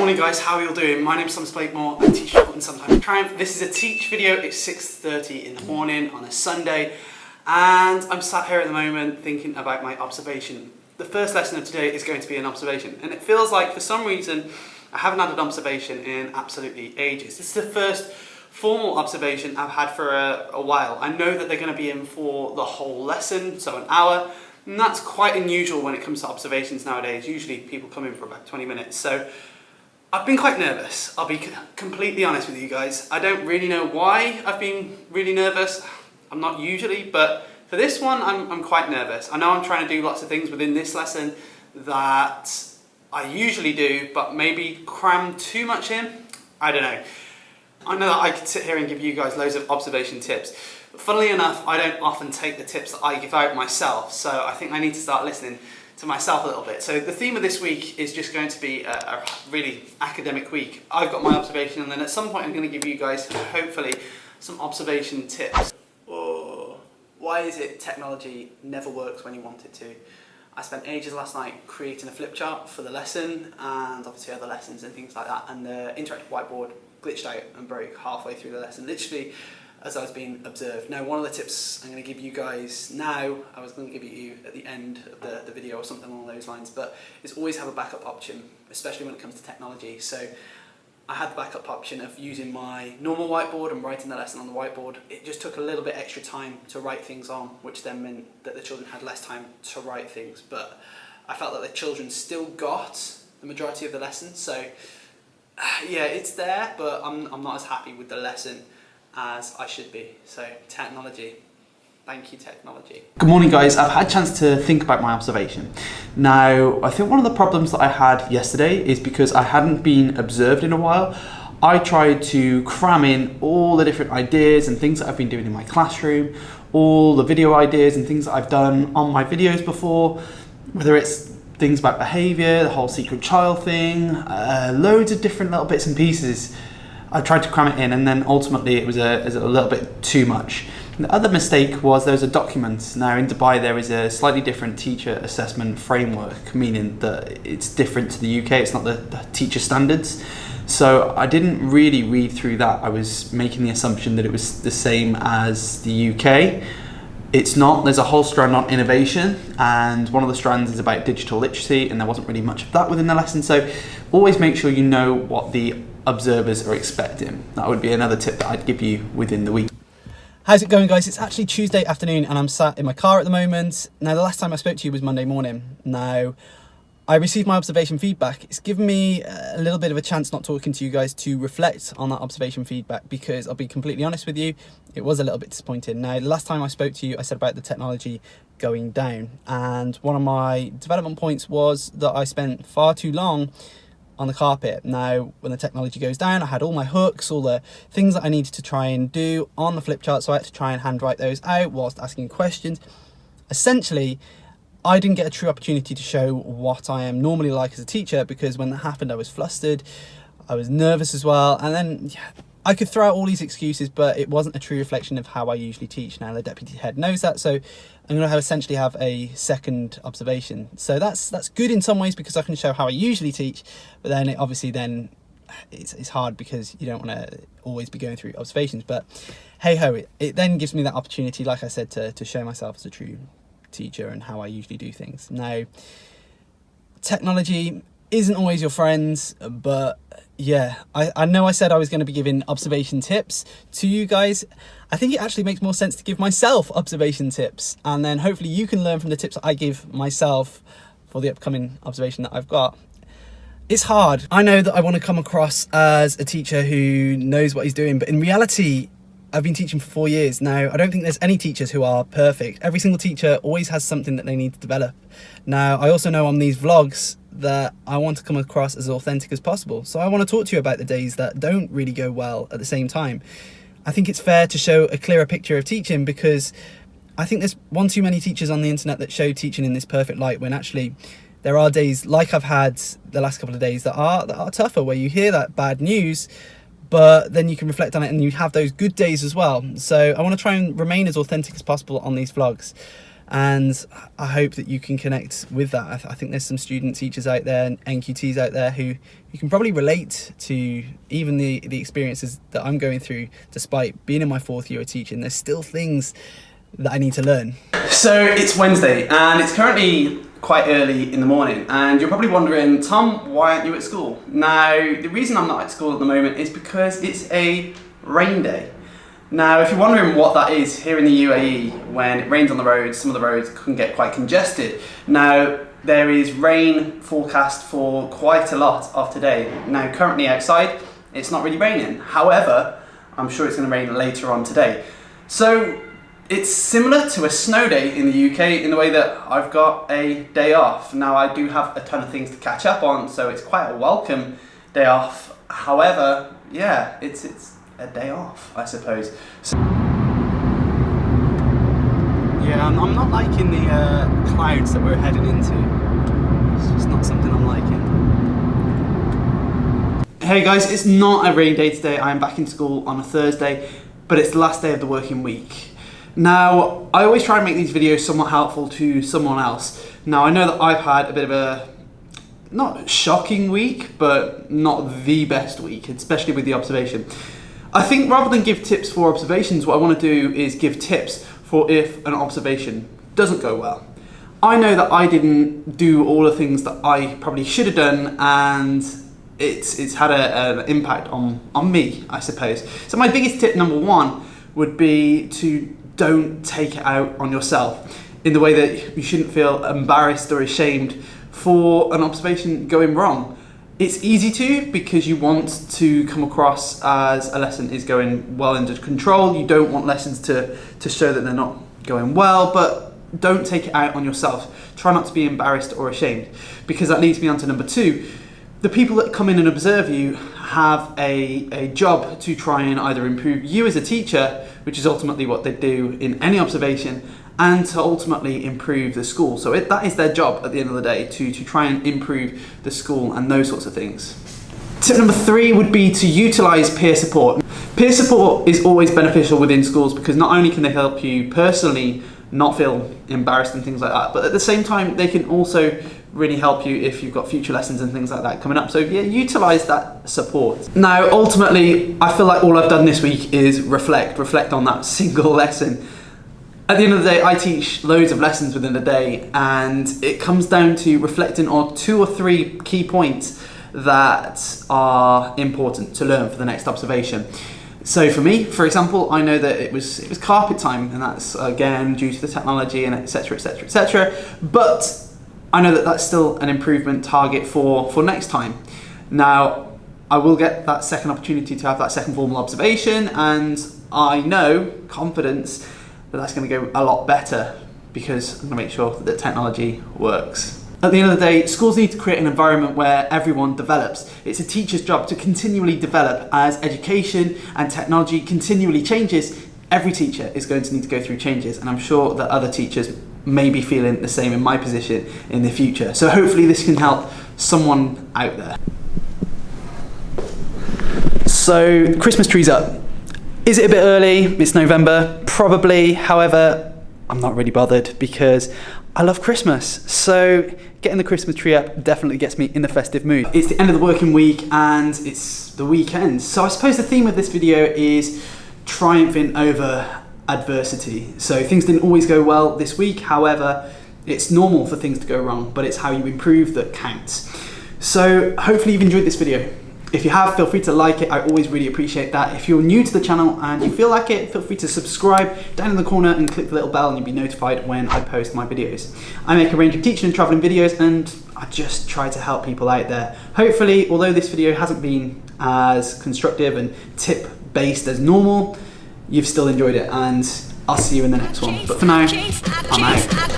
Morning guys, how are you all doing? My name's Blakemore. I teach short and sometimes triumph. This is a teach video. It's 6:30 in the morning on a Sunday and I'm sat here at the moment thinking about my observation. The first lesson of today is going to be an observation and it feels like for some reason I haven't had an observation in absolutely ages. This is the first formal observation I've had for a while. I know that they're going to be in for the whole lesson, so an hour, and that's quite unusual when it comes to observations nowadays. Usually people come in for about 20 minutes. So I've been quite nervous, I'll be completely honest with you guys. I don't really know why I've been really nervous. I'm not usually, but for this one I'm quite nervous. I know I'm trying to do lots of things within this lesson that I usually do, but maybe cram too much in. I don't know. I know that I could sit here and give you guys loads of observation tips, but funnily enough, I don't often take the tips that I give out myself, so I think I need to start listening to myself a little bit. So the theme of this week is just going to be a really academic week. I've got my observation and then at some point I'm going to give you guys, hopefully, some observation tips. Oh, why is it technology never works when you want it to? I spent ages last night creating a flip chart for the lesson and obviously other lessons and things like that, and the interactive whiteboard glitched out and broke halfway through the lesson, literally as I was being observed. Now, one of the tips I'm going to give you guys now, I was going to give it you at the end of the video or something along those lines, but is always have a backup option, especially when it comes to technology. So I had the backup option of using my normal whiteboard and writing the lesson on the whiteboard. It just took a little bit extra time to write things on, which then meant that the children had less time to write things, but I felt that the children still got the majority of the lesson. So yeah, it's there, but I'm not as happy with the lesson as I should be. So technology, thank you technology. Good morning guys, I've had a chance to think about my observation. Now, I think one of the problems that I had yesterday is because I hadn't been observed in a while. I tried to cram in all the different ideas and things that I've been doing in my classroom, all the video ideas and things that I've done on my videos before, whether it's things about behaviour, the whole secret child thing, loads of different little bits and pieces. I tried to cram it in and then ultimately it was a little bit too much. And the other mistake was there was a document. Now in Dubai there is a slightly different teacher assessment framework, meaning that it's different to the UK, it's not the teacher standards. So I didn't really read through that. I was making the assumption that it was the same as the UK. It's not. There's a whole strand on innovation and one of the strands is about digital literacy, and there wasn't really much of that within the lesson. So always make sure you know what the observers are expecting. That would be another tip that I'd give you within the week. How's it going guys? It's actually Tuesday afternoon and I'm sat in my car at the moment. Now the last time I spoke to you was Monday morning. Now I received my observation feedback. It's given me a little bit of a chance not talking to you guys to reflect on that observation feedback, because I'll be completely honest with you, it was a little bit disappointing. Now, the last time I spoke to you, I said about the technology going down, and one of my development points was that I spent far too long on the carpet. Now, when the technology goes down, I had all my hooks, all the things that I needed to try and do on the flip chart, so I had to try and handwrite those out whilst asking questions. Essentially, I didn't get a true opportunity to show what I am normally like as a teacher, because when that happened I was flustered, I was nervous as well, and then I could throw out all these excuses, but it wasn't a true reflection of how I usually teach. Now the deputy head knows that, so I'm going to essentially have a second observation. So that's good in some ways because I can show how I usually teach, but then it's hard because you don't want to always be going through observations. But hey ho, it then gives me that opportunity, like I said, to show myself as a true teacher and how I usually do things. Now, technology isn't always your friends, but yeah, I know I said I was going to be giving observation tips to you guys. I think it actually makes more sense to give myself observation tips, and then hopefully you can learn from the tips that I give myself for the upcoming observation that I've got. It's hard. I know that I want to come across as a teacher who knows what he's doing, but in reality, I've been teaching for 4 years now. I don't think there's any teachers who are perfect. Every single teacher always has something that they need to develop. Now, I also know on these vlogs that I want to come across as authentic as possible. So I want to talk to you about the days that don't really go well at the same time. I think it's fair to show a clearer picture of teaching, because I think there's one too many teachers on the internet that show teaching in this perfect light, when actually there are days like I've had the last couple of days that are tougher, where you hear that bad news, but then you can reflect on it and you have those good days as well. So I want to try and remain as authentic as possible on these vlogs. and I hope that you can connect with that. I think there's some student teachers out there and NQTs out there who you can probably relate to even the experiences that I'm going through. Despite being in my 4th year of teaching, there's still things that I need to learn. So it's Wednesday and it's currently quite early in the morning, and you're probably wondering, Tom, why aren't you at school? Now, the reason I'm not at school at the moment is because it's a rain day. Now, if you're wondering what that is here in the UAE, when it rains on the roads, some of the roads can get quite congested. Now, there is rain forecast for quite a lot of today. Now, currently outside, it's not really raining. However, I'm sure it's going to rain later on today. So, it's similar to a snow day in the UK in the way that I've got a day off. Now, I do have a ton of things to catch up on, so it's quite a welcome day off. However, yeah, it's a day off, I suppose. So, yeah, I'm not liking the clouds that we're heading into. It's just not something I'm liking. Hey guys, it's not a rain day today. I am back in school on a Thursday, but it's the last day of the working week. Now, I always try and make these videos somewhat helpful to someone else. Now, I know that I've had a bit of a, not shocking week, but not the best week, especially with the observation. I think rather than give tips for observations, what I want to do is give tips for if an observation doesn't go well. I know that I didn't do all the things that I probably should have done, and it's had an impact on me, I suppose. So my biggest tip, number one, would be to don't take it out on yourself in the way that you shouldn't feel embarrassed or ashamed for an observation going wrong. It's easy to, because you want to come across as a lesson is going well under control. You don't want lessons to show that they're not going well, but don't take it out on yourself. Try not to be embarrassed or ashamed, because that leads me on to number two. The people that come in and observe you have a job to try and either improve you as a teacher, which is ultimately what they do in any observation, and to ultimately improve the school. So that is their job at the end of the day, to try and improve the school and those sorts of things. Tip number three would be to utilise peer support. Peer support is always beneficial within schools because not only can they help you personally not feel embarrassed and things like that, but at the same time they can also really help you if you've got future lessons and things like that coming up. So yeah, utilise that support. Now ultimately, I feel like all I've done this week is reflect on that single lesson. At the end of the day, I teach loads of lessons within a day, and it comes down to reflecting on 2 or 3 key points that are important to learn for the next observation. So for me, for example, I know that it was carpet time, and that's again due to the technology and etc, etc, etc. But I know that that's still an improvement target for next time. Now, I will get that second opportunity to have that second formal observation, and I know, confidence, that that's going to go a lot better because I'm going to make sure that the technology works. At the end of the day, schools need to create an environment where everyone develops. It's a teacher's job to continually develop. As education and technology continually changes, every teacher is going to need to go through changes, and I'm sure that other teachers may be feeling the same in my position in the future. So hopefully this can help someone out there. So Christmas tree's up. Is it a bit early? It's November, probably. However, I'm not really bothered because I love Christmas. So getting the Christmas tree up definitely gets me in the festive mood. It's the end of the working week and it's the weekend. So I suppose the theme of this video is triumphing over adversity. So things didn't always go well this week. However, it's normal for things to go wrong, but it's how you improve that counts. So hopefully you've enjoyed this video. If you have, feel free to like it. I always really appreciate that. If you're new to the channel and you feel like it, feel free to subscribe down in the corner and click the little bell and you'll be notified when I post my videos. I make a range of teaching and traveling videos and I just try to help people out there. Hopefully, although this video hasn't been as constructive and tip-based as normal, you've still enjoyed it, and I'll see you in the next one. But for now, I'm out.